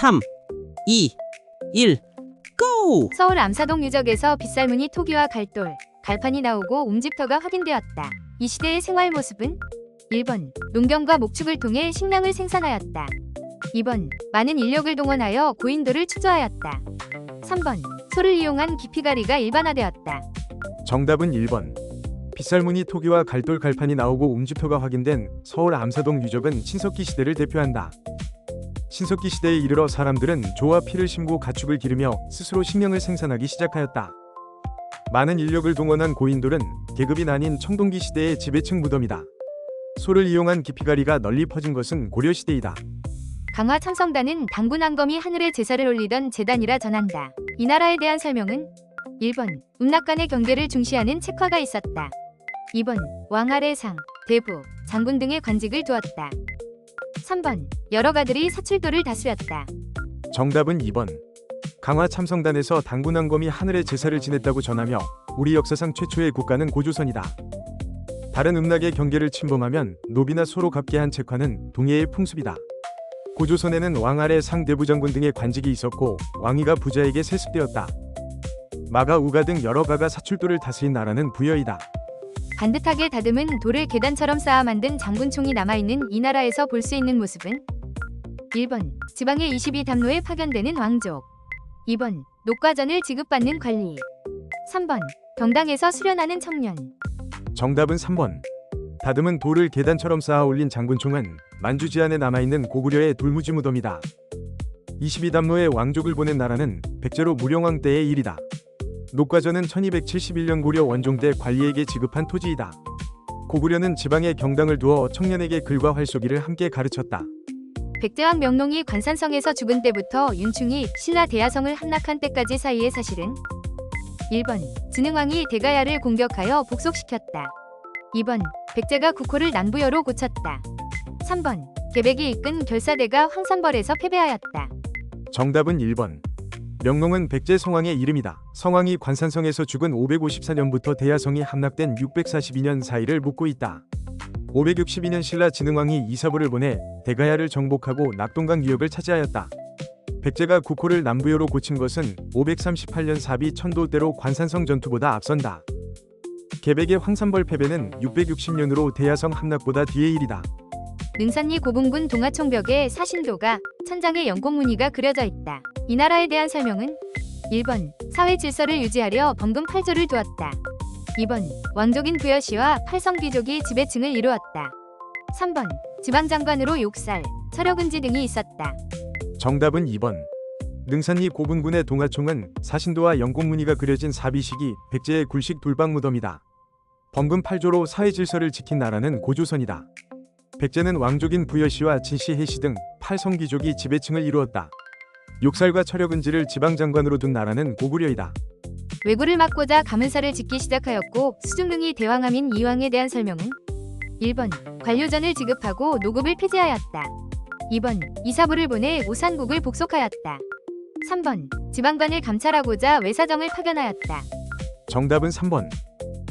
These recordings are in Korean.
3, 2, 1, 고! 서울 암사동 유적에서 빗살무늬 토기와 갈돌, 갈판이 나오고 옹집터가 확인되었다. 이 시대의 생활 모습은 1번 농경과 목축을 통해 식량을 생산하였다. 2번 많은 인력을 동원하여 고인돌을 추조하였다. 3번 소를 이용한 기피가리가 일반화되었다. 정답은 1번. 빗살무늬 토기와 갈돌 갈판이 나오고 옹집터가 확인된 서울 암사동 유적은 신석기 시대를 대표한다. 신석기 시대에 이르러 사람들은 조와 피를 심고 가축을 기르며 스스로 식량을 생산하기 시작하였다. 많은 인력을 동원한 고인돌은 계급이 나뉜 청동기 시대의 지배층 무덤이다. 소를 이용한 기피가리가 널리 퍼진 것은 고려시대이다. 강화 참성단은 당군왕검이 하늘에 제사를 올리던 제단이라 전한다. 이 나라에 대한 설명은 1번 음락간의 경계를 중시하는 책화가 있었다. 2번 왕 아래 상, 대부, 장군 등의 관직을 두었다. 3번 여러 가들이 사출도를 다스렸다. 정답은 2번. 강화 참성단에서 당군왕검이 하늘의 제사를 지냈다고 전하며 우리 역사상 최초의 국가는 고조선이다. 다른 음락의 경계를 침범하면 노비나 소로 갚게 한 책화는 동해의 풍습이다. 고조선에는 왕 아래 상 대부장군 등의 관직이 있었고 왕위가 부자에게 세습되었다. 마가, 우가 등 여러 가가 사출도를 다스린 나라는 부여이다. 반듯하게 다듬은 돌을 계단처럼 쌓아 만든 장군총이 남아있는 이 나라에서 볼 수 있는 모습은 1번 지방의 22담로에 파견되는 왕족, 2번 녹과전을 지급받는 관리, 3번 경당에서 수련하는 청년. 정답은 3번. 다듬은 돌을 계단처럼 쌓아 올린 장군총은 만주지안에 남아있는 고구려의 돌무지 무덤이다. 22담로의 왕족을 보낸 나라는 백제로 무령왕 때의 일이다. 녹과전은 1271년 고려 원종 때 관리에게 지급한 토지이다. 고구려는 지방에 경당을 두어 청년에게 글과 활쏘기를 함께 가르쳤다. 백제왕 명농이 관산성에서 죽은 때부터 윤충이 신라 대야성을 함락한 때까지 사이의 사실은 1번 진흥왕이 대가야를 공격하여 복속시켰다. 2번 백제가 국호를 남부여로 고쳤다. 3번 계백이 이끈 결사대가 황산벌에서 패배하였다. 정답은 1번. 명농은 백제 성왕의 이름이다. 성왕이 관산성에서 죽은 554년부터 대야성이 함락된 642년 사이를 묻고 있다. 562년 신라 진흥왕이 이사부를 보내 대가야를 정복하고 낙동강 유역을 차지하였다. 백제가 국호를 남부여로 고친 것은 538년 사비 천도대로 관산성 전투보다 앞선다. 계백의 황산벌 패배는 660년으로 대야성 함락보다 뒤의 일이다. 능산리 고분군 동하총벽에 사신도가 천장에 영공무늬가 그려져 있다. 이 나라에 대한 설명은 1번 사회 질서를 유지하려 범금 8조를 두었다. 2번 왕족인 부여시와 팔성귀족이 지배층을 이루었다. 3번 지방장관으로 욕살, 철역은지 등이 있었다. 정답은 2번. 능산리 고분군의 동하총은 사신도와 영공무늬가 그려진 사비식이 백제의 굴식 돌방 무덤이다. 범금 8조로 사회 질서를 지킨 나라는 고조선이다. 백제는 왕족인 부여시와 진시, 해시 등 팔성귀족이 지배층을 이루었다. 욕살과 철역은지를 지방장관으로 둔 나라는 고구려이다. 왜구를 막고자 가문사를 짓기 시작하였고 수중릉이 대왕암인 이왕에 대한 설명은 1번 관료전을 지급하고 노급을 폐지하였다. 2번 이사부를 보내 우산국을 복속하였다. 3번 지방관을 감찰하고자 외사정을 파견하였다. 정답은 3번.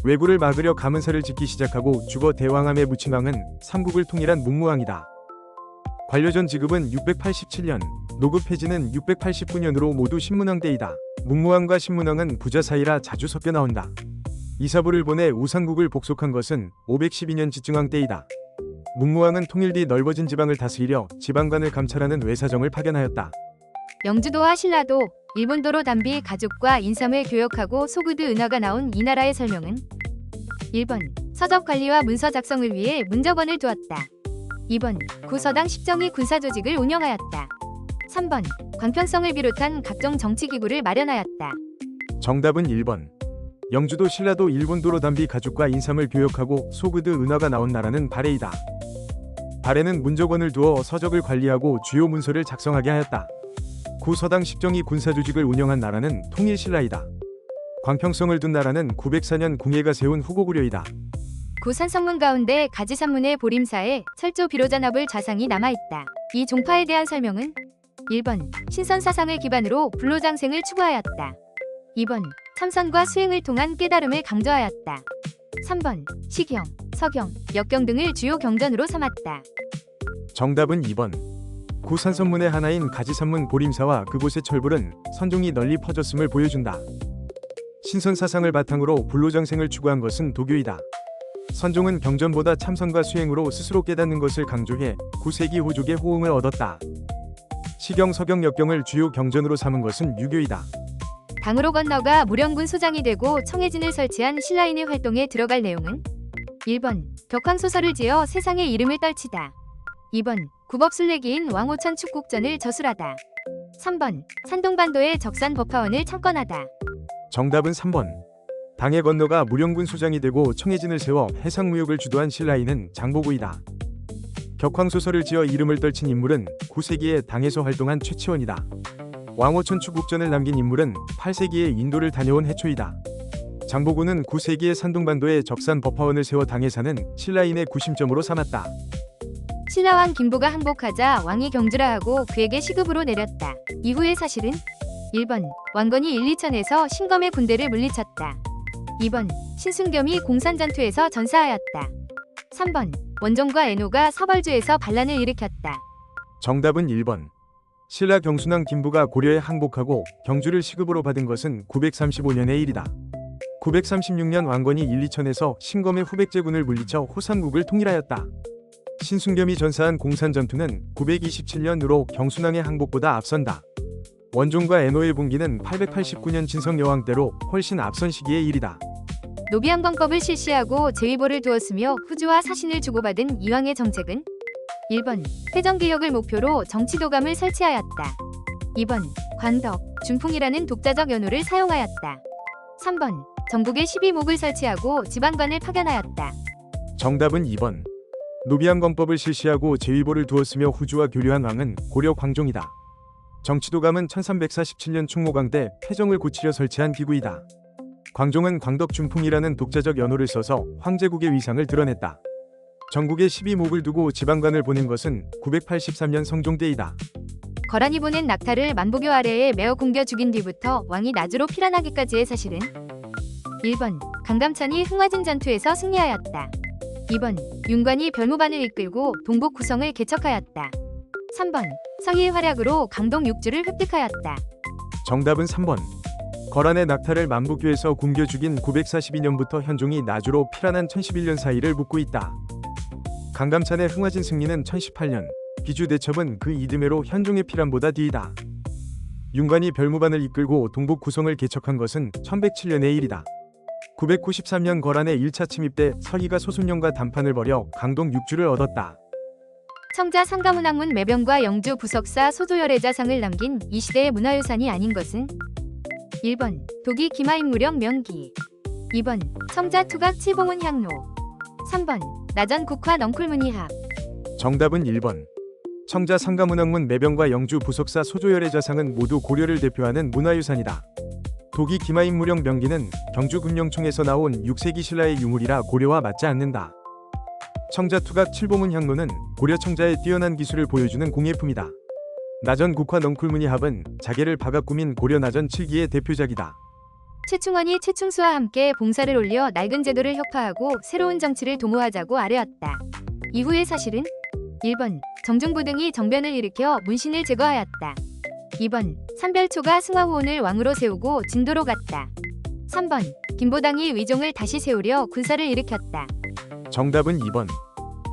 왜구를 막으려 가문사를 짓기 시작하고 죽어 대왕암에 묻힌 왕은 삼국을 통일한 문무왕이다. 관료전 지급은 687년, 노급 폐지는 689년으로 모두 신문왕 때이다. 문무왕과 신문왕은 부자 사이라 자주 섞여 나온다. 이사부를 보내 우산국을 복속한 것은 512년 지증왕 때이다. 문무왕은 통일 뒤 넓어진 지방을 다스리려 지방관을 감찰하는 외사정을 파견하였다. 영주도와 신라도, 일본도로 담비 가족과 인삼을 교역하고 소구드 은화가 나온 이 나라의 설명은 1번 서적 관리와 문서 작성을 위해 문적원을 두었다. 2번 구서당 십정이 군사조직을 운영하였다. 3번 광편성을 비롯한 각종 정치기구를 마련하였다. 정답은 1번. 영주도, 신라도, 일본도로 담비 가족과 인삼을 교역하고 소구드 은화가 나온 나라는 발해이다. 발해는 문적원을 두어 서적을 관리하고 주요 문서를 작성하게 하였다. 구서당 십정이 군사조직을 운영한 나라는 통일신라이다. 광평성을 둔 나라는 904년 궁예가 세운 후고구려이다. 구산성문 가운데 가지산문의 보림사에 철조 비로자납을 좌상이 남아있다. 이 종파에 대한 설명은 1번 신선사상을 기반으로 불로장생을 추구하였다. 2번 참선과 수행을 통한 깨달음을 강조하였다. 3번 시경, 서경, 역경 등을 주요 경전으로 삼았다. 정답은 2번. 구 산선문의 하나인 가지산문 보림사와 그곳의 철불은 선종이 널리 퍼졌음을 보여준다. 신선사상을 바탕으로 불로장생을 추구한 것은 도교이다. 선종은 경전보다 참선과 수행으로 스스로 깨닫는 것을 강조해 9세기 호족의 호응을 얻었다. 시경, 서경, 역경을 주요 경전으로 삼은 것은 유교이다. 강으로 건너가 무령군 소장이 되고 청해진을 설치한 신라인의 활동에 들어갈 내용은 1번 벽황소설을 지어 세상의 이름을 떨치다. 2번 국업순례기인 왕오천 축국전을 저술하다. 3번 산동반도의 적산 법화원을 창건하다. 정답은 3번. 당해 건너가 무령군 소장이 되고 청해진을 세워 해상무역을 주도한 신라인은 장보고이다. 격황소설을 지어 이름을 떨친 인물은 9세기에 당에서 활동한 최치원이다. 왕오천 축국전을 남긴 인물은 8세기에 인도를 다녀온 해초이다. 장보고는 9세기에 산동반도에 적산 법화원을 세워 당에 사는 신라인의 구심점으로 삼았다. 신라왕 김보가 항복하자 왕이 경주라하고 그에게 시급으로 내렸다. 이후의 사실은 1번 왕건이 일리천에서 신검의 군대를 물리쳤다. 2번 신순겸이 공산전투에서 전사하였다. 3번 원종과 애노가 서벌주에서 반란을 일으켰다. 정답은 1번. 신라 경순왕 김부가 고려에 항복하고 경주를 시급으로 받은 것은 935년의 일이다. 936년 왕건이 일리천에서 신검의 후백제군을 물리쳐 호삼국을 통일하였다. 신순겸이 전사한 공산전투는 927년으로 경순왕의 항복보다 앞선다. 원종과 애노의 분기는 889년 진성여왕 때로 훨씬 앞선 시기의 일이다. 노비항번법을 실시하고 제위보를 두었으며 후주와 사신을 주고받은 이왕의 정책은 1번 회정개혁을 목표로 정치도감을 설치하였다. 2번 관덕, 준풍이라는 독자적 연호를 사용하였다. 3번 전국에 12목을 설치하고 지방관을 파견하였다. 정답은 2번. 노비항건법을 실시하고 제위보를 두었으며 후주와 교류한 왕은 고려 광종이다. 정치도감은 1347년 충무광 때 패정을 고치려 설치한 기구이다. 광종은 광덕 준풍이라는 독자적 연호를 써서 황제국의 위상을 드러냈다. 전국에 12목을 두고 지방관을 보낸 것은 983년 성종 때이다. 거란이 보낸 낙타를 만보교 아래에 메어 굶겨 죽인 뒤부터 왕이 나주로 피란하기까지의 사실은 1번 강감찬이 흥화진 전투에서 승리하였다. 2번 윤관이 별무반을 이끌고 동복 구성을 개척하였다. 3번 서희의 활약으로 강동 육주를 획득하였다. 정답은 3번. 거란의 낙타를 만부교에서 굶겨 죽인 942년부터 현종이 나주로 피란한 1011년 사이를 묻고 있다. 강감찬의 흥화진 승리는 1018년, 기주 대첩은 그 이듬해로 현종의 피란보다 뒤이다. 윤관이 별무반을 이끌고 동복 구성을 개척한 것은 1107년의 일이다. 993년 거란의 1차 침입 때 서희가 소순령과 담판을 벌여 강동 육주를 얻었다. 청자 상가문학문 매병과 영주 부석사 소조열애자상을 남긴 이 시대의 문화유산이 아닌 것은 1번 도기 기마인무령 명기, 2번 청자 투각 칠봉은 향로, 3번 나전 국화 넝쿨문이합. 정답은 1번. 청자 상가문학문 매병과 영주 부석사 소조열의 자상은 모두 고려를 대표하는 문화유산이다. 도기 기마인무령 명기는 경주 금령총에서 나온 6세기 신라의 유물이라 고려와 맞지 않는다. 청자 투각 칠봉은 향로는 고려 청자의 뛰어난 기술을 보여주는 공예품이다. 나전 국화 넝쿨문이합은 자개를 박아 꾸민 고려 나전 7기의 대표작이다. 최충원이 최충수와 함께 봉사를 올려 낡은 제도를 혁파하고 새로운 정치를 도모하자고 아뢰었다. 이후의 사실은 1번 정중부 등이 정변을 일으켜 문신을 제거하였다. 2번 삼별초가 승화호원을 왕으로 세우고 진도로 갔다. 3번 김보당이 위종을 다시 세우려 군사를 일으켰다. 정답은 2번.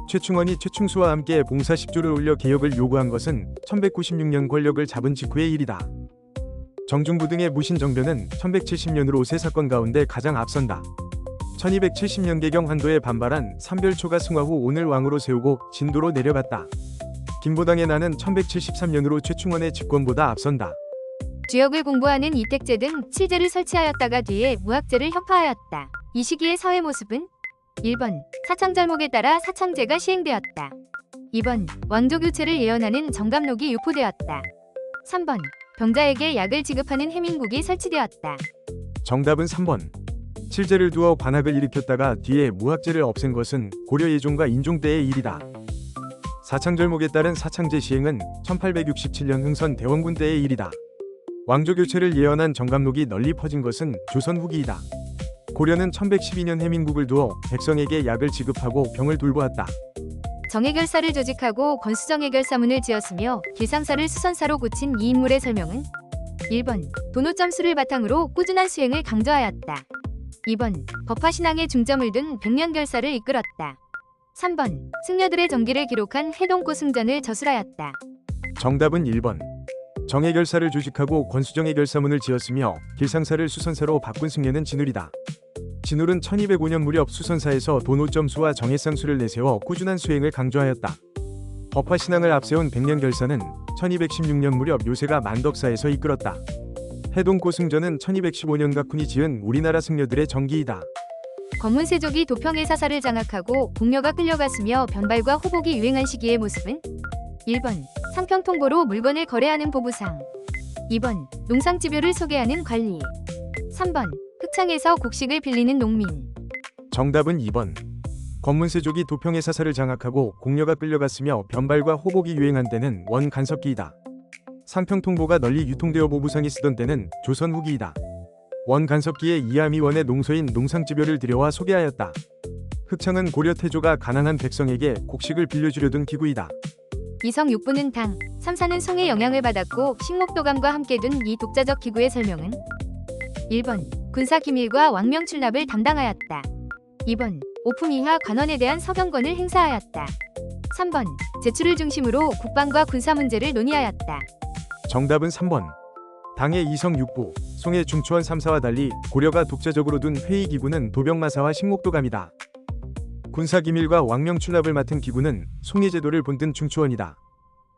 최충원이 최충수와 함께 봉사 10조를 올려 개혁을 요구한 것은 1196년 권력을 잡은 직후의 일이다. 정중부 등의 무신정변은 1170년으로 세 사건 가운데 가장 앞선다. 1270년 개경 한도에 반발한 삼별초가 승화 후 오늘 왕으로 세우고 진도로 내려갔다. 김보당의 난은 1173년으로 최충원의 집권보다 앞선다. 주역을 공부하는 이택제 등 7제를 설치하였다가 뒤에 무학제를 혁파하였다. 이 시기의 사회 모습은 1번 사창절목에 따라 사창제가 시행되었다. 2번 왕조교체를 예언하는 정감록이 유포되었다. 3번 병자에게 약을 지급하는 해민국이 설치되었다. 정답은 3번. 칠제를 두어 관학을 일으켰다가 뒤에 무학제를 없앤 것은 고려 예종과 인종 때의 일이다. 사창절목에 따른 사창제 시행은 1867년 흥선 대원군 때의 일이다. 왕조교체를 예언한 정감록이 널리 퍼진 것은 조선 후기이다. 고려는 1112년 해민국을 두어 백성에게 약을 지급하고 병을 돌보았다. 정해결사를 조직하고 권수정해결사문을 지었으며 길상사를 수선사로 고친 이 인물의 설명은 1번 도노점수를 바탕으로 꾸준한 수행을 강조하였다. 2번 법화신앙에 중점을 둔 백년결사를 이끌었다. 3번 승려들의 정기를 기록한 해동고승전을 저술하였다. 정답은 1번. 정해결사를 조직하고 권수정해결사문을 지었으며 길상사를 수선사로 바꾼 승려는 진울이다. 진울은 1205년 무렵 수선사에서 도노점수와 정해상수를 내세워 꾸준한 수행을 강조하였다. 법화신앙을 앞세운 백년결사는 1216년 무렵 요새가 만덕사에서 이끌었다. 해동고승전은 1215년 각훈이 지은 우리나라 승려들의 정기이다. 검문세족이 도평의 사사를 장악하고 공려가 끌려갔으며 변발과 호복이 유행한 시기의 모습은 1번 상평통보로 물건을 거래하는 보부상, 2번 농상집요를 소개하는 관리, 3번 흑창에서 곡식을 빌리는 농민. 정답은 2번. 검문세족이 도평의 사사를 장악하고 공려가 끌려갔으며 변발과 호복이 유행한 때는 원간섭기이다. 상평통보가 널리 유통되어 보부상이 쓰던 때는 조선 후기이다. 원간섭기에 이하미원의 농소인 농상집요를 들여와 소개하였다. 흑창은 고려 태조가 가난한 백성에게 곡식을 빌려주려던 기구이다. 이성 6부는 당, 3사는 송의 영향을 받았고 식목도감과 함께 둔 이 독자적 기구의 설명은 1번 군사 기밀과 왕명 출납을 담당하였다. 2번 오품 이하 관원에 대한 서경권을 행사하였다. 3번 제출을 중심으로 국방과 군사 문제를 논의하였다. 정답은 3번. 당의 이성 6부, 송의 중추원 3사와 달리 고려가 독자적으로 둔 회의기구는 도병마사와 식목도감이다. 군사기밀과 왕명 출납을 맡은 기구는 송의 제도를 본뜬 중추원이다.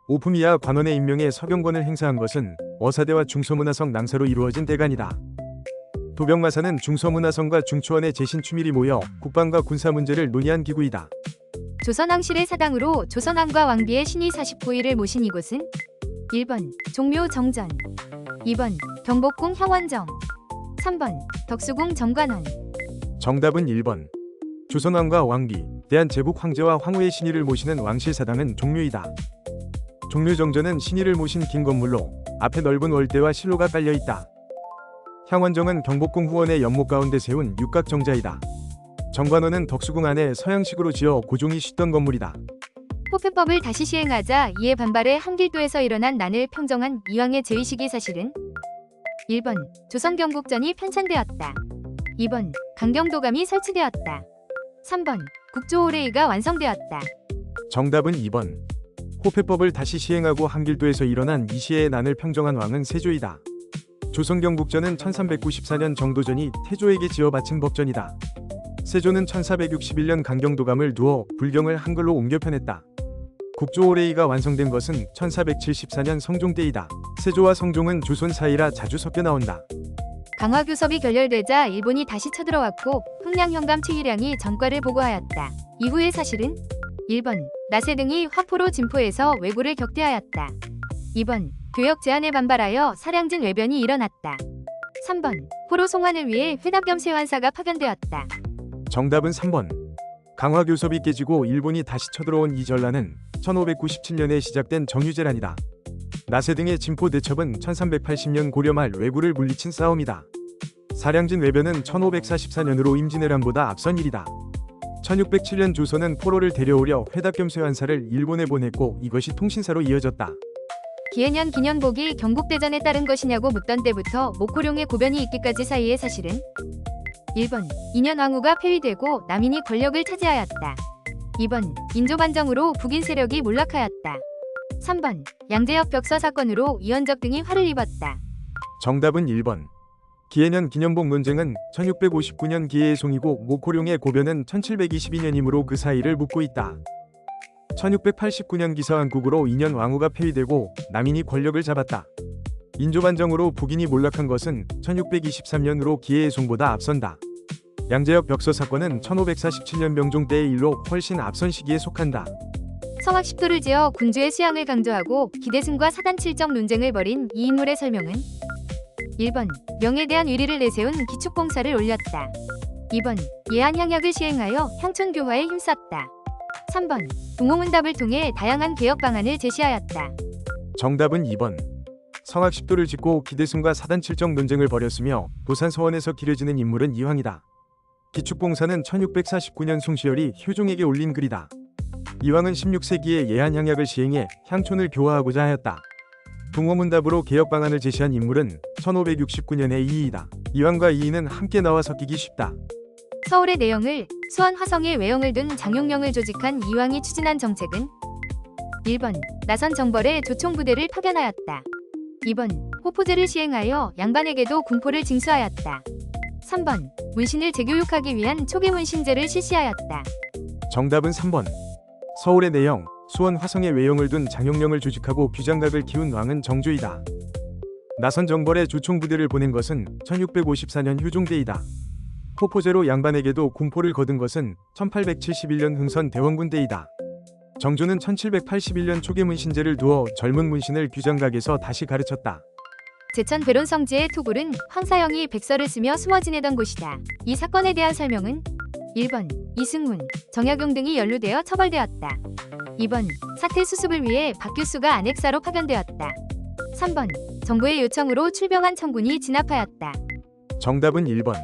오품 이하 관원의 임명에 서경권을 행사한 것은 어사대와 중서문화성 낭사로 이루어진 대간이다. 도병마사는 중서문화성과 중추원의 재신 추밀이 모여 국방과 군사 문제를 논의한 기구이다. 조선왕실의 사당으로 조선왕과 왕비의 신이 49일을 모신 이곳은 1번 종묘 정전, 2번 경복궁 향원정, 3번 덕수궁 정관원. 정답은 1번. 조선왕과 왕비, 대한제국 황제와 황후의 신의를 모시는 왕실사당은 종묘이다. 종묘정전은 신의를 모신 긴 건물로 앞에 넓은 월대와 실로가 깔려있다. 향원정은 경복궁 후원의 연못 가운데 세운 육각정자이다. 정관원은 덕수궁 안에 서양식으로 지어 고종이 쉬던 건물이다. 호패법을 다시 시행하자 이에 반발해 한길도에서 일어난 난을 평정한 이왕의 제의식이 사실은 1번 조선경국전이 편찬되었다. 2번 강경도감이 설치되었다. 3번 국조오레이가 완성되었다. 정답은 2번. 호패법을 다시 시행하고 한길도에서 일어난 이 시의 난을 평정한 왕은 세조이다. 조선경국전은 1394년 정도전이 태조에게 지어 바친 법전이다. 세조는 1461년 강경도감을 두어 불경을 한글로 옮겨 펴냈다. 국조오레이가 완성된 것은 1474년 성종 때이다. 세조와 성종은 조선 사이라 자주 섞여 나온다. 강화교섭이 결렬되자 일본이 다시 쳐들어왔고 흥량현감 최희량이 전과를 보고하였다. 이후의 사실은 1번 나세 등이 화포로 진포에서 왜구를 격퇴하였다. 2번 교역 제한에 반발하여 사량진 외변이 일어났다. 3번 포로 송환을 위해 회답겸 세환사가 파견되었다. 정답은 3번. 강화교섭이 깨지고 일본이 다시 쳐들어온 이 전란은 1597년에 시작된 정유재란이다. 나세 등의 진포 대첩은 1380년 고려 말 왜구를 물리친 싸움이다. 사량진 외변은 1544년으로 임진왜란보다 앞선 일이다. 1607년 조선은 포로를 데려오려 회답겸 세환사를 일본에 보냈고 이것이 통신사로 이어졌다. 기해년 기년복이 경국대전에 따른 것이냐고 묻던 때부터 목호룡의 고변이 있기까지 사이의 사실은 1번 인현 왕후가 폐위되고 남인이 권력을 차지하였다. 2번 인조반정으로 북인 세력이 몰락하였다. 3번 양재역 벽서 사건으로 이현적 등이 화를 입었다. 정답은 1번. 기해년 기년복 논쟁은 1659년 기해의 송이고 목호룡의 고변은 1722년이므로 그 사이를 묻고 있다. 1689년 기서한국으로 인현 왕후가 폐위되고 남인이 권력을 잡았다. 인조반정으로 북인이 몰락한 것은 1623년으로 기해의 송보다 앞선다. 양재역 벽서 사건은 1547년 명종 때의 일로 훨씬 앞선 시기에 속한다. 성악 10도를 지어 군주의 수양을 강조하고 기대승과 사단 칠정 논쟁을 벌인 이 인물의 설명은 1번 명에 대한 의리를 내세운 기축봉사를 올렸다. 2번 예한 향약을 시행하여 향촌 교화에 힘썼다. 3번 동호문답을 통해 다양한 개혁 방안을 제시하였다. 정답은 2번. 성악 10도를 짓고 기대승과 사단 칠정 논쟁을 벌였으며 도산 서원에서 기려지는 인물은 이황이다. 기축봉사는 1649년 송시열이 효종에게 올린 글이다. 이왕은 16세기에 예한향약을 시행해 향촌을 교화하고자 하였다. 동호문답으로 개혁 방안을 제시한 인물은 1569년의 이이다. 이왕과 이이는 함께 나와 섞이기 쉽다. 서울의 내영을, 수원 화성에 외영을 둔 장용령을 조직한 이왕이 추진한 정책은 1번 나선 정벌에 조총부대를 파견하였다. 2번 호포제를 시행하여 양반에게도 군포를 징수하였다. 3번 문신을 재교육하기 위한 초기 문신제를 실시하였다. 정답은 3번. 서울의 내영, 수원 화성에 외영을 둔 장용령을 조직하고 규장각을 키운 왕은 정조이다. 나선 정벌에 조총부대를 보낸 것은 1654년 효종대이다. 호포제로 양반에게도 군포를 거둔 것은 1871년 흥선 대원군 때이다. 정조는 1781년 초계 문신제를 두어 젊은 문신을 규장각에서 다시 가르쳤다. 제천 배론성지의 토굴은 황사영이 백서를 쓰며 숨어 지내던 곳이다. 이 사건에 대한 설명은 1번 이승훈, 정약용 등이 연루되어 처벌되었다. 2번 사태 수습을 위해 박규수가 안핵사로 파견되었다. 3번 정부의 요청으로 출병한 청군이 진압하였다. 정답은 1번.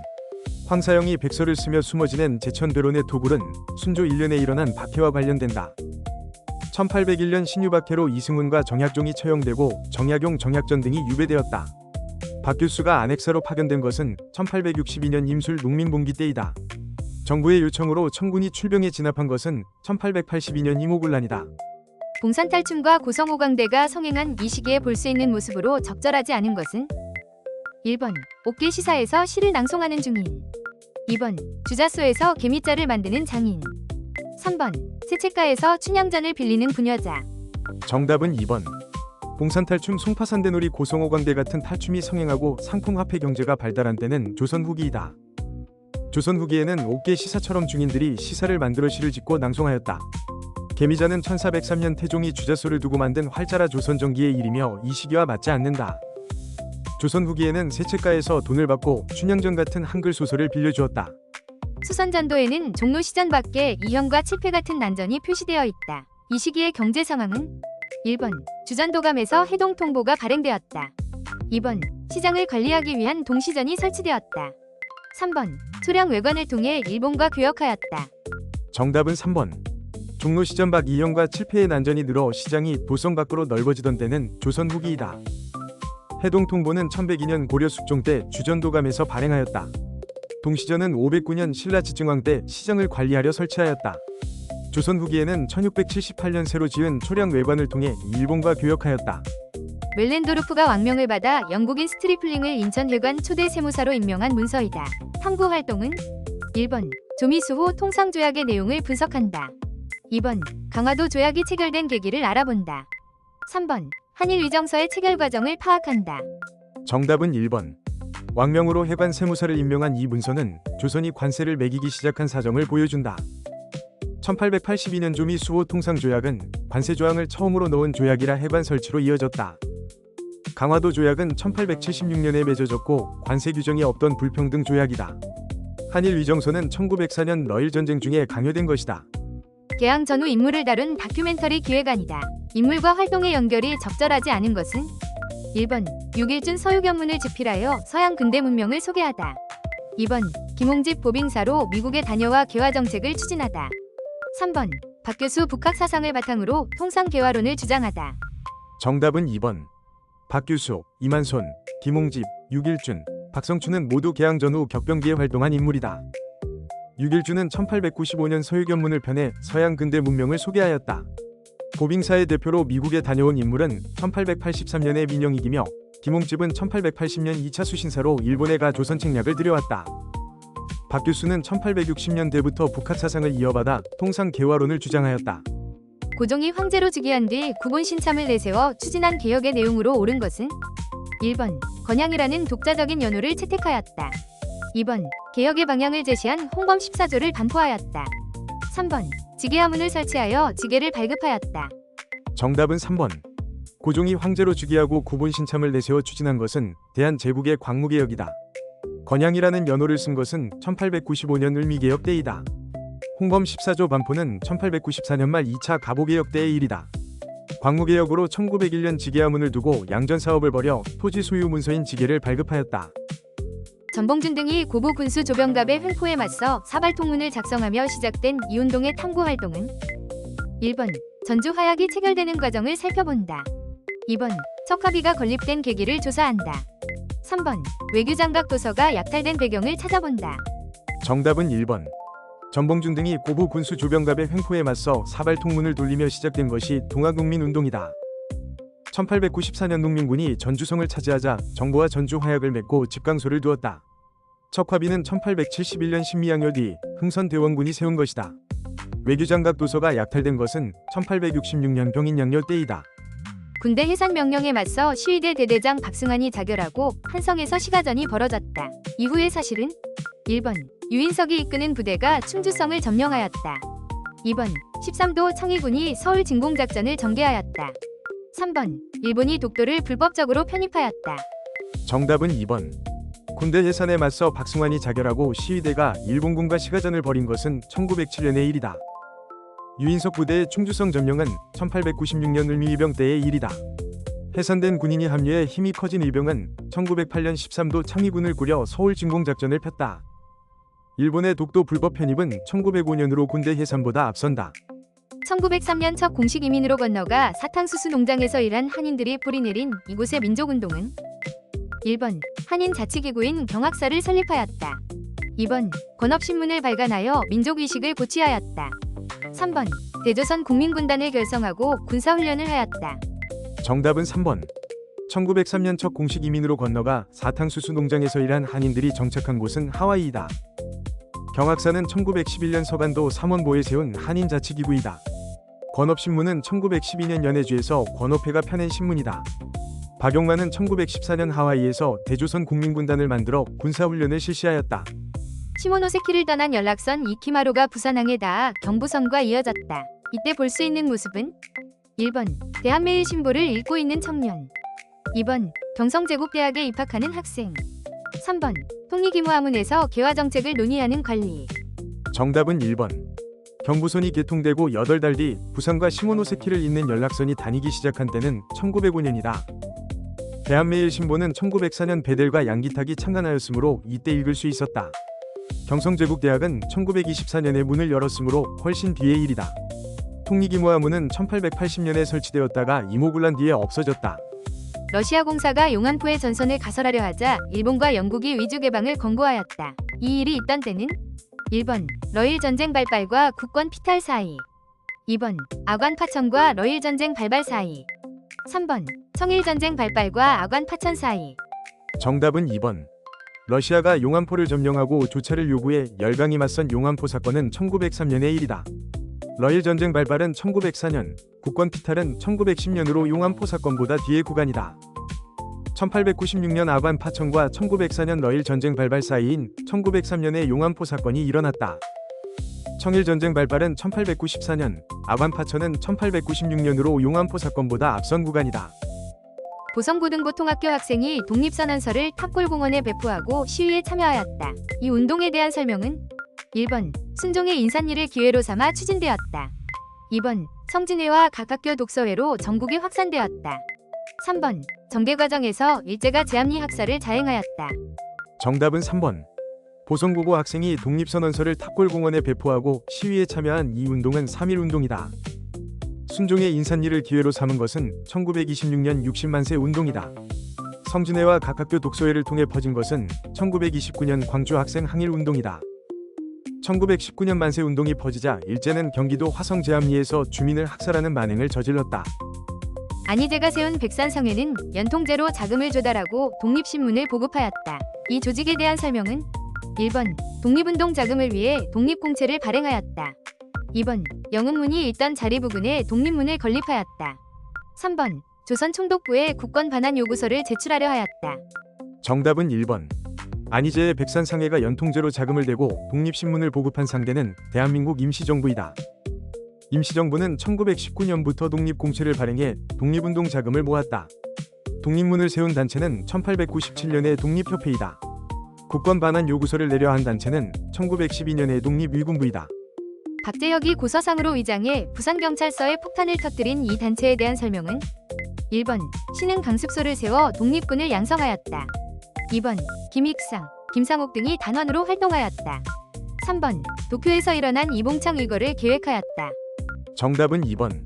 황사영이 백서를 쓰며 숨어 지낸 제천 배론의 토굴은 순조 1년에 일어난 박해와 관련된다. 1801년 신유박해로 이승훈과 정약종이 처형되고 정약용, 정약전 등이 유배되었다. 박규수가 안핵사로 파견된 것은 1862년 임술 농민봉기 때이다. 정부의 요청으로 청군이 출병에 진압한 것은 1882년 임오군란이다. 봉산탈춤과 고성호강대가 성행한 이 시기에 볼 수 있는 모습으로 적절하지 않은 것은 1번 옥계 시사에서 시를 낭송하는 중인, 2번 주자소에서 개미자를 만드는 장인, 3번 세채가에서 춘향전을 빌리는 부녀자. 정답은 2번. 봉산탈춤, 송파산대놀이, 고성호강대 같은 탈춤이 성행하고 상품화폐 경제가 발달한 때는 조선 후기이다. 조선 후기에는 옥계 시사처럼 중인들이 시사를 만들어 시를 짓고 낭송하였다. 개미자는 1403년 태종이 주자소를 두고 만든 활자라 조선전기의 일이며 이 시기와 맞지 않는다. 조선 후기에는 세채가에서 돈을 받고 춘향전 같은 한글 소설을 빌려주었다. 수선전도에는 종로시전 밖에 이형과 칠패 같은 난전이 표시되어 있다. 이 시기의 경제 상황은 1번 주전도감에서 해동통보가 발행되었다. 2번 시장을 관리하기 위한 동시전이 설치되었다. 3번 소량 외관을 통해 일본과 교역하였다. 정답은 3번. 종로시전 밖 이형과 칠패의 난전이 늘어 시장이 도성 밖으로 넓어지던 때는 조선 후기이다. 해동통보는 1102년 고려 숙종 때 주전도감에서 발행하였다. 동시전은 509년 신라 지증왕 때 시장을 관리하려 설치하였다. 조선 후기에는 1678년 새로 지은 초량 외관을 통해 일본과 교역하였다. 웰렌도르프가 왕명을 받아 영국인 스트리플링을 인천회관 초대 세무사로 임명한 문서이다. 탐구 활동은 1번 조미수호 통상조약의 내용을 분석한다. 2번 강화도 조약이 체결된 계기를 알아본다. 3번 한일 위정서의 체결 과정을 파악한다. 정답은 1번. 왕명으로 해관 세무사를 임명한 이 문서는 조선이 관세를 매기기 시작한 사정을 보여준다. 1882년 조미수호 통상조약은 관세 조항을 처음으로 넣은 조약이라 해관 설치로 이어졌다. 강화도 조약은 1876년에 맺어졌고 관세 규정이 없던 불평등 조약이다. 한일 위정서는 1904년 러일 전쟁 중에 강요된 것이다. 개항 전후 인물을 다룬 다큐멘터리 기획안이다. 인물과 활동의 연결이 적절하지 않은 것은 1번 육일준 서유견문을 집필하여 서양 근대 문명을 소개하다. 2번 김홍집 보빙사로 미국에 다녀와 개화정책을 추진하다. 3번 박교수 북학사상을 바탕으로 통상개화론을 주장하다. 정답은 2번. 박규수, 이만손, 김홍집, 육일준, 박성춘은 모두 개항 전후 격변기에 활동한 인물이다. 육일준은 1895년 서유견문을 펴내 서양 근대 문명을 소개하였다. 보빙사의 대표로 미국에 다녀온 인물은 1883년의 민영익이며 김홍집은 1880년 2차 수신사로 일본에 가 조선 책략을 들여왔다. 박규수는 1860년대부터 북학사상을 이어받아 통상개화론을 주장하였다. 고종이 황제로 즉위한 뒤 국본 신참을 내세워 추진한 개혁의 내용으로 옳은 것은 1번 건양이라는 독자적인 연호를 채택하였다. 2번 개혁의 방향을 제시한 홍범 14조를 반포하였다. 3번 지계하문을 설치하여 지계를 발급하였다. 정답은 3번. 고종이 황제로 즉위하고 국본 신참을 내세워 추진한 것은 대한제국의 광무개혁이다. 건양이라는 연호를 쓴 것은 1895년 을미개혁 때이다. 홍범 14조 반포는 1894년 말 2차 가보개혁 때의 일이다. 광무개혁으로 1901년 지계하문을 두고 양전사업을 벌여 토지 소유 문서인 지계를 발급하였다. 전봉준 등이 고부 군수 조병갑의 횡포에 맞서 사발통문을 작성하며 시작된 이운동의 탐구 활동은 1번 전주 화약이 체결되는 과정을 살펴본다. 2번 척화비가 건립된 계기를 조사한다. 3번 외교장각 도서가 약탈된 배경을 찾아본다. 정답은 1번. 전봉준 등이 고부 군수 조병갑의 횡포에 맞서 사발통문을 돌리며 시작된 것이 동학농민운동이다. 1894년 농민군이 전주성을 차지하자 정부와 전주 화약을 맺고 집강소를 두었다. 척화비는 1871년 신미양요 뒤 흥선대원군이 세운 것이다. 외교장각 도서가 약탈된 것은 1866년 병인양요 때이다. 군대 해산 명령에 맞서 시위대 대대장 박승환이 자결하고 한성에서 시가전이 벌어졌다. 이후의 사실은 1번 유인석이 이끄는 부대가 충주성을 점령하였다. 2번 13도 청해군이 서울 진공작전을 전개하였다. 3번 일본이 독도를 불법적으로 편입하였다. 정답은 2번. 군대 해산에 맞서 박승환이 자결하고 시위대가 일본군과 시가전을 벌인 것은 1907년의 일이다. 유인석 부대의 충주성 점령은 1896년 을미이병 때의 일이다. 해산된 군인이 합류해 힘이 커진 의병은 1908년 13도 창의군을 꾸려 서울 진공작전을 폈다. 일본의 독도 불법 편입은 1905년으로 군대 해산보다 앞선다. 1903년 첫 공식 이민으로 건너가 사탕수수 농장에서 일한 한인들이 뿌리내린 이곳의 민족운동은 1번 한인 자치기구인 경학사를 설립하였다. 2번 권업신문을 발간하여 민족의식을 고취하였다. 3번 대조선 국민군단을 결성하고 군사훈련을 하였다. 정답은 3번. 1903년 첫 공식 이민으로 건너가 사탕수수 농장에서 일한 한인들이 정착한 곳은 하와이이다. 경학사는 1911년 서간도 삼원보에 세운 한인 자치기구이다. 권업신문은 1912년 연해주에서 권업회가 펴낸 신문이다. 박용만은 1914년 하와이에서 대조선 국민군단을 만들어 군사훈련을 실시하였다. 시모노세키를 떠난 연락선 이키마루가 부산항에 닿아 경부선과 이어졌다. 이때 볼 수 있는 모습은 1번 대한매일신보를 읽고 있는 청년, 2번 경성제국대학에 입학하는 학생, 3번 통일기무하문에서 개화정책을 논의하는 관리. 정답은 1번. 경부선이 개통되고 8달 뒤 부산과 시모노세키를 잇는 연락선이 다니기 시작한 때는 1905년이다. 대한매일신보는 1904년 베델과 양기탁이 창간하였으므로 이때 읽을 수 있었다. 경성제국대학은 1924년에 문을 열었으므로 훨씬 뒤의 일이다. 통일기무하문은 1880년에 설치되었다가 이모군란 뒤에 없어졌다. 러시아 공사가 용안포의 전선을 가설하려 하자 일본과 영국이 위주 개방을 권고하였다. 이 일이 있던 때는 1번 러일 전쟁 발발과 국권 피탈 사이, 2번 아관 파천과 러일 전쟁 발발 사이, 3번 청일 전쟁 발발과 아관 파천 사이. 정답은 2번. 러시아가 용안포를 점령하고 조차를 요구해 열강이 맞선 용안포 사건은 1903년의 일이다. 러일 전쟁 발발은 1904년, 국권 피탈은 1910년으로 용안포 사건보다 뒤의 구간이다. 1896년 아관 파천과 1904년 러일 전쟁 발발 사이인 1903년에 용안포 사건이 일어났다. 청일 전쟁 발발은 1894년, 아관 파천은 1896년으로 용안포 사건보다 앞선 구간이다. 보성고등고등학교 학생이 독립선언서를 탑골공원에 배포하고 시위에 참여하였다. 이 운동에 대한 설명은 1번 순종의 인산일을 기회로 삼아 추진되었다. 2번 성진회와 각 학교 독서회로 전국에 확산되었다. 3번 전개 과정에서 일제가 제압리 학살을 자행하였다. 정답은 3번. 보성고고 학생이 독립선언서를 탑골공원에 배포하고 시위에 참여한 이 운동은 3.1운동이다. 순종의 인산일을 기회로 삼은 것은 1926년 60만 세 운동이다. 성진회와 각 학교 독서회를 통해 퍼진 것은 1929년 광주 학생 항일운동이다. 1919년 만세 운동이 퍼지자 일제는 경기도 화성 제압리에서 주민을 학살하는 만행을 저질렀다. 안희재가 세운 백산성회는 연통제로 자금을 조달하고 독립신문을 보급하였다. 이 조직에 대한 설명은 1번 독립운동 자금을 위해 독립공채를 발행하였다. 2번 영흥문이 있던 자리 부근에 독립문을 건립하였다. 3번 조선 총독부에 국권 반환 요구서를 제출하려 하였다. 정답은 1번. 안희재의 백산상회가 연통제로 자금을 대고 독립신문을 보급한 상대는 대한민국 임시정부이다. 임시정부는 1919년부터 독립공채를 발행해 독립운동 자금을 모았다. 독립문을 세운 단체는 1897년의 독립협회이다. 국권 반환 요구서를 내려 한 단체는 1912년의 독립위군부이다. 박재혁이 고서상으로 위장해 부산경찰서에 폭탄을 터뜨린 이 단체에 대한 설명은 1번 신흥 강습소를 세워 독립군을 양성하였다. 2번 김익상, 김상옥 등이 단원으로 활동하였다. 3번 도쿄에서 일어난 이봉창 의거를 계획하였다. 정답은 2번.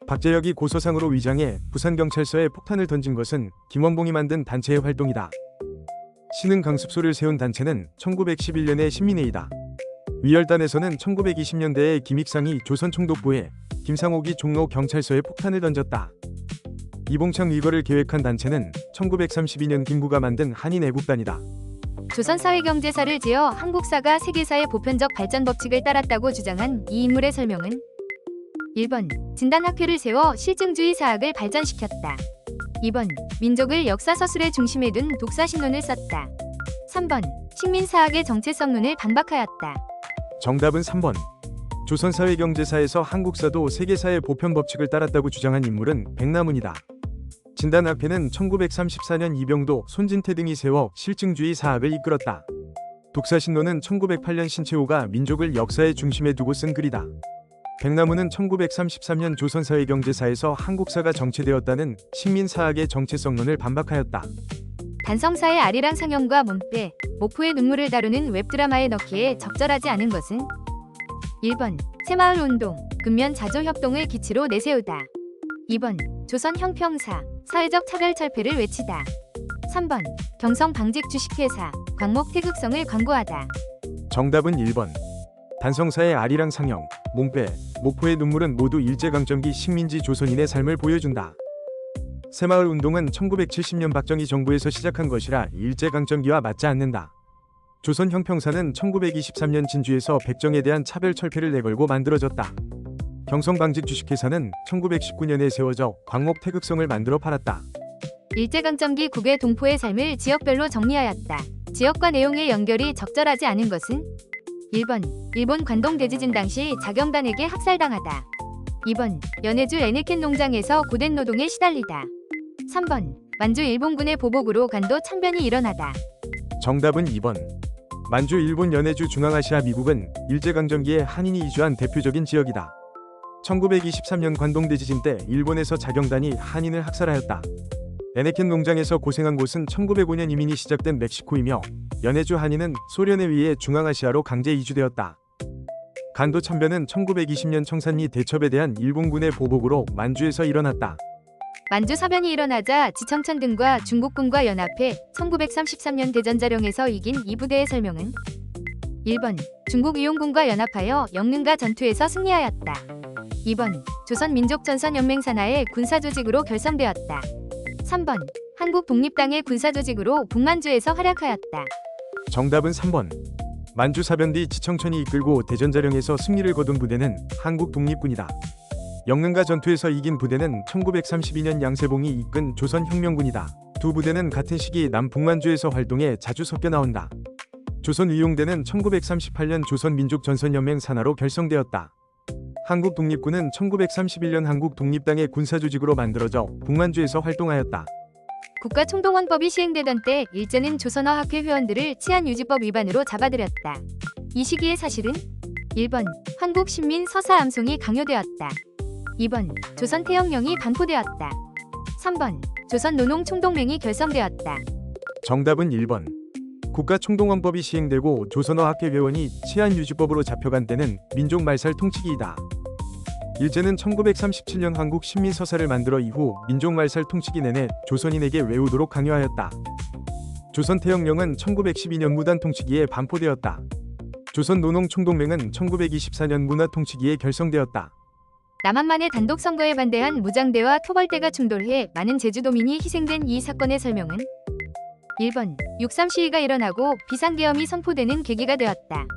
박재혁이 고소상으로 위장해 부산경찰서에 폭탄을 던진 것은 김원봉이 만든 단체의 활동이다. 신흥 강습소를 세운 단체는 1911년의 신민회이다. 위열단에서는 1920년대에 김익상이 조선총독부에 김상옥이 종로 경찰서에 폭탄을 던졌다. 이봉창 위거를 계획한 단체는 1932년 김구가 만든 한인애국단이다. 조선사회경제사를 지어 한국사가 세계사의 보편적 발전 법칙을 따랐다고 주장한 이 인물의 설명은 1번 진단학회를 세워 실증주의 사학을 발전시켰다. 2번 민족을 역사서술의 중심에 둔 독사신론을 썼다. 3번 식민사학의 정체성론을 반박하였다. 정답은 3번. 조선사회경제사에서 한국사도 세계사의 보편 법칙을 따랐다고 주장한 인물은 백남훈이다. 진단학회는 1934년 이병도, 손진태 등이 세워 실증주의 사학을 이끌었다. 독사신론은 1908년 신채호가 민족을 역사의 중심에 두고 쓴 글이다. 백남훈은 1933년 조선사회경제사에서 한국사가 정체되었다는 식민사학의 정체성론을 반박하였다. 단성사의 아리랑 상영과 몸빼, 목포의 눈물을 다루는 웹드라마에 넣기에 적절하지 않은 것은 1번 새마을운동, 근면자조협동을 기치로 내세우다. 2번 조선 형평사, 사회적 차별철폐를 외치다. 3번 경성방직 주식회사, 광목 태극성을 광고하다. 정답은 1번. 단성사의 아리랑 상영, 몸빼, 목포의 눈물은 모두 일제강점기 식민지 조선인의 삶을 보여준다. 새마을운동은 1970년 박정희 정부에서 시작한 것이라 일제강점기와 맞지 않는다. 조선 형평사는 1923년 진주에서 백정에 대한 차별철폐를 내걸고 만들어졌다. 경성방직 주식회사는 1919년에 세워져 광목 태극성을 만들어 팔았다. 일제강점기 국외 동포의 삶을 지역별로 정리하였다. 지역과 내용의 연결이 적절하지 않은 것은 1번 일본 관동 대지진 당시 자경단에게 학살당하다. 2번 연해주 에네켄 농장에서 고된 노동에 시달리다. 3번 만주 일본군의 보복으로 간도 참변이 일어나다. 정답은 2번. 만주 일본 연해주 중앙아시아 미국은 일제강점기에 한인이 이주한 대표적인 지역이다. 1923년 관동 대지진 때 일본에서 자경단이 한인을 학살하였다. 에네켄 농장에서 고생한 곳은 1905년 이민이 시작된 멕시코이며 연해주 한인은 소련에 의해 중앙아시아로 강제 이주되었다. 간도 참변은 1920년 청산리 대첩에 대한 일본군의 보복으로 만주에서 일어났다. 만주 사변이 일어나자 지청천 등과 중국군과 연합해 1933년 대전자령에서 이긴 이 부대의 설명은 1번 중국 의용군과 연합하여 영릉가 전투에서 승리하였다. 2번 조선민족전선연맹 산하의 군사조직으로 결성되었다. 3번 한국 독립당의 군사조직으로 북만주에서 활약하였다. 정답은 3번. 만주 사변 뒤 지청천이 이끌고 대전자령에서 승리를 거둔 부대는 한국 독립군이다. 영릉가 전투에서 이긴 부대는 1932년 양세봉이 이끈 조선혁명군이다. 두 부대는 같은 시기 남북만주에서 활동해 자주 섞여 나온다. 조선의용대는 1938년 조선민족전선연맹 산하로 결성되었다. 한국 독립군은 1931년 한국 독립당의 군사조직으로 만들어져 북만주에서 활동하였다. 국가총동원법이 시행되던 때 일제는 조선어학회 회원들을 치안유지법 위반으로 잡아들였다. 이 시기의 사실은 1번 한국신민 서사암송이 강요되었다. 2번 조선태영령이 반포되었다. 3번 조선노농총동맹이 결성되었다. 정답은 1번. 국가총동원법이 시행되고 조선어학회 회원이 치안유지법으로 잡혀간 때는 민족말살 통치기이다. 일제는 1937년 한국 신민서사를 만들어 이후 민족말살 통치기 내내 조선인에게 외우도록 강요하였다. 조선태영령은 1912년 무단 통치기에 반포되었다. 조선노농총동맹은 1924년 문화통치기에 결성되었다. 남한만의 단독 선거에 반대한 무장대와 토벌대가 충돌해 많은 제주도민이 희생된 이 사건의 설명은 1번 6.3 시위가 일어나고 비상계엄이 선포되는 계기가 되었다.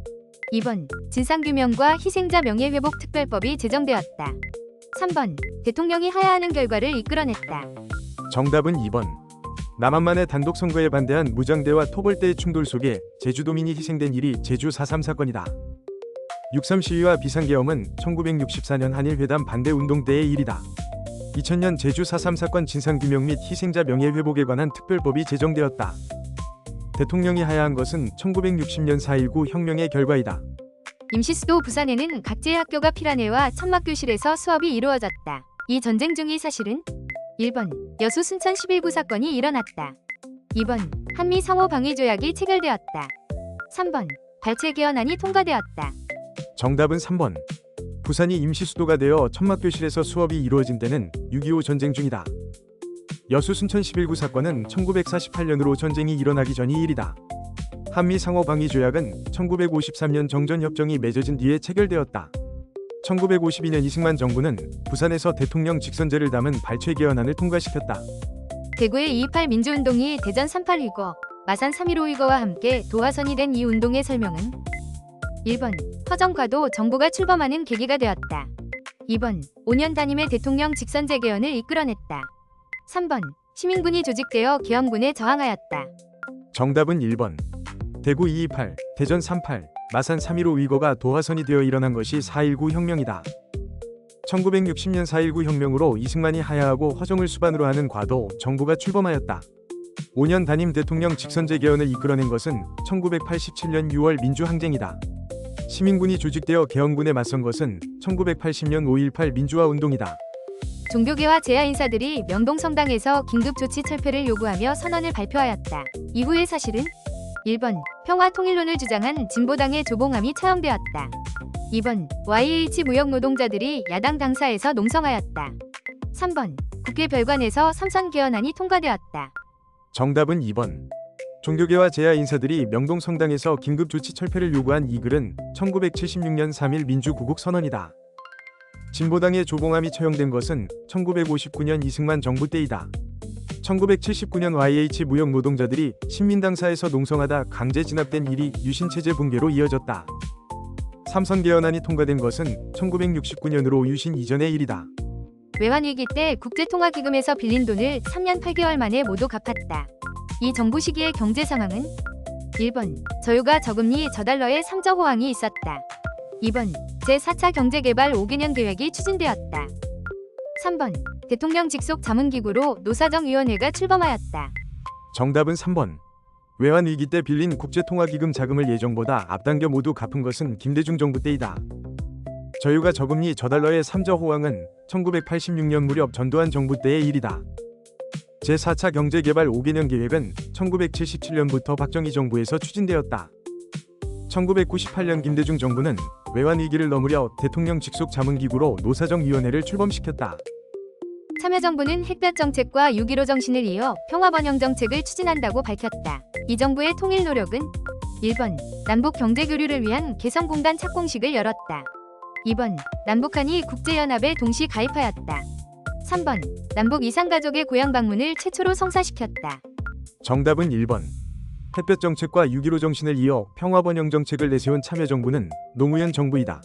2번 진상규명과 희생자 명예회복 특별법이 제정되었다. 3번 대통령이 하야하는 결과를 이끌어냈다. 정답은 2번. 남한만의 단독 선거에 반대한 무장대와 토벌대의 충돌 속에 제주도민이 희생된 일이 제주 4.3 사건이다. 6.3 시위와 비상계엄은 1964년 한일회담 반대운동 때의 일이다. 2000년 제주 4.3 사건 진상규명 및 희생자 명예회복에 관한 특별법이 제정되었다. 대통령이 하야한 것은 1960년 4.19 혁명의 결과이다. 임시수도 부산에는 각지의 학교가 피란회와 천막교실에서 수업이 이루어졌다. 이 전쟁 중의 사실은 1번 여수 순천 11구 사건이 일어났다. 2번 한미 상호 방위 조약이 체결되었다. 3번 발췌 개헌안이 통과되었다. 정답은 3번. 부산이 임시 수도가 되어 천막교실에서 수업이 이루어진 때는 6.25 전쟁 중이다. 여수 순천 11구 사건은 1948년으로 전쟁이 일어나기 전이 일이다. 한미 상호방위 조약은 1953년 정전협정이 맺어진 뒤에 체결되었다. 1952년 이승만 정부는 부산에서 대통령 직선제를 담은 발췌 개헌안을 통과시켰다. 대구의 2.28 민주운동이 대전 3.8 위거, 마산 3.15 위거와 함께 도화선이 된 이 운동의 설명은 1번. 허정과도 정부가 출범하는 계기가 되었다. 2번. 5년 단임의 대통령 직선제 개헌을 이끌어냈다. 3번. 시민군이 조직되어 계엄군에 저항하였다. 정답은 1번. 대구 2.28, 대전 3.8, 마산 3.15 위거가 도화선이 되어 일어난 것이 4.19 혁명이다. 1960년 4.19 혁명으로 이승만이 하야하고 허정을 수반으로 하는 과도 정부가 출범하였다. 5년 단임 대통령 직선제 개헌을 이끌어낸 것은 1987년 6월 민주항쟁이다. 시민군이 조직되어 계엄군에 맞선 것은 1980년 5.18 민주화 운동이다. 종교계와 제야 인사들이 명동성당에서 긴급조치 철폐를 요구하며 선언을 발표하였다. 이후의 사실은 1번. 평화 통일론을 주장한 진보당의 조봉암이 처형되었다. 2번. YH 무역 노동자들이 야당 당사에서 농성하였다. 3번. 국회 별관에서 삼선 개헌안이 통과되었다. 정답은 2번. 종교계와 제야 인사들이 명동성당에서 긴급조치 철폐를 요구한 이 글은 1976년 3.1 민주구국 선언이다. 진보당의 조봉암이 처형된 것은 1959년 이승만 정부 때이다. 1979년 YH 무역 노동자들이 신민당사에서 농성하다 강제 진압된 일이 유신체제 붕괴로 이어졌다. 삼선 개헌안이 통과된 것은 1969년으로 유신 이전의 일이다. 외환위기 때 국제통화기금에서 빌린 돈을 3년 8개월 만에 모두 갚았다. 이 정부 시기의 경제 상황은 1번. 저유가 저금리 저달러의 3저 호황이 있었다. 2번. 제4차 경제개발 5개년 계획이 추진되었다. 3번. 대통령 직속 자문기구로 노사정위원회가 출범하였다. 정답은 3번. 외환위기 때 빌린 국제통화기금 자금을 예정보다 앞당겨 모두 갚은 것은 김대중 정부 때이다. 저유가 저금리 저달러의 3저 호황은 1986년 무렵 전두환 정부 때의 일이다. 제4차 경제개발 5개년 계획은 1977년부터 박정희 정부에서 추진되었다. 1998년 김대중 정부는 외환위기를 넘으려 대통령 직속 자문기구로 노사정위원회를 출범시켰다. 참여정부는 햇볕 정책과 6.15 정신을 이어 평화번영 정책을 추진한다고 밝혔다. 이 정부의 통일 노력은 1번. 남북 경제교류를 위한 개성공단 착공식을 열었다. 2번. 남북한이 국제연합에 동시 가입하였다. 3번. 남북 이산가족의 고향 방문을 최초로 성사시켰다. 정답은 1번. 햇볕 정책과 6.15 정신을 이어 평화번영 정책을 내세운 참여정부는 노무현 정부이다.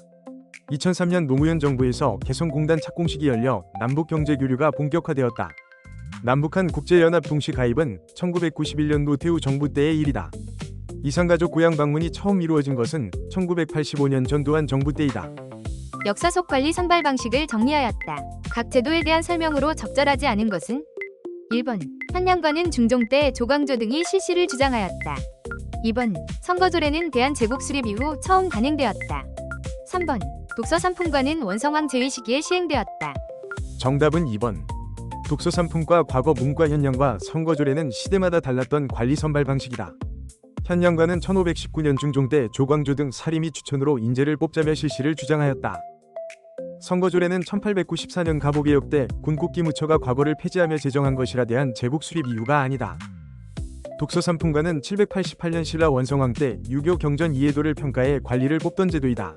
2003년 노무현 정부에서 개성공단 착공식이 열려 남북 경제교류가 본격화되었다. 남북한 국제연합 동시 가입은 1991년 노태우 정부 때의 일이다. 이산가족 고향 방문이 처음 이루어진 것은 1985년 전두환 정부 때이다. 역사 속 관리 선발 방식을 정리하였다. 각 제도에 대한 설명으로 적절하지 않은 것은 1번. 현량과는 중종 때 조광조 등이 실시를 주장하였다. 2번. 선거조례는 대한제국 수립 이후 처음 단행되었다. 3번. 독서산품과는 원성왕 제위 시기에 시행되었다. 정답은 2번. 독서산품과 과거 문과 현량과 선거조례는 시대마다 달랐던 관리 선발 방식이다. 현량과는 1519년 중종 때 조광조 등 사림이 추천으로 인재를 뽑자며 실시를 주장하였다. 선거조례는 1894년 갑오개혁 때 군국기무처가 과거를 폐지하며 제정한 것이라 대한 제국 수립 이유가 아니다. 독서산품과는 788년 신라 원성왕 때 유교 경전 이해도를 평가해 관리를 뽑던 제도이다.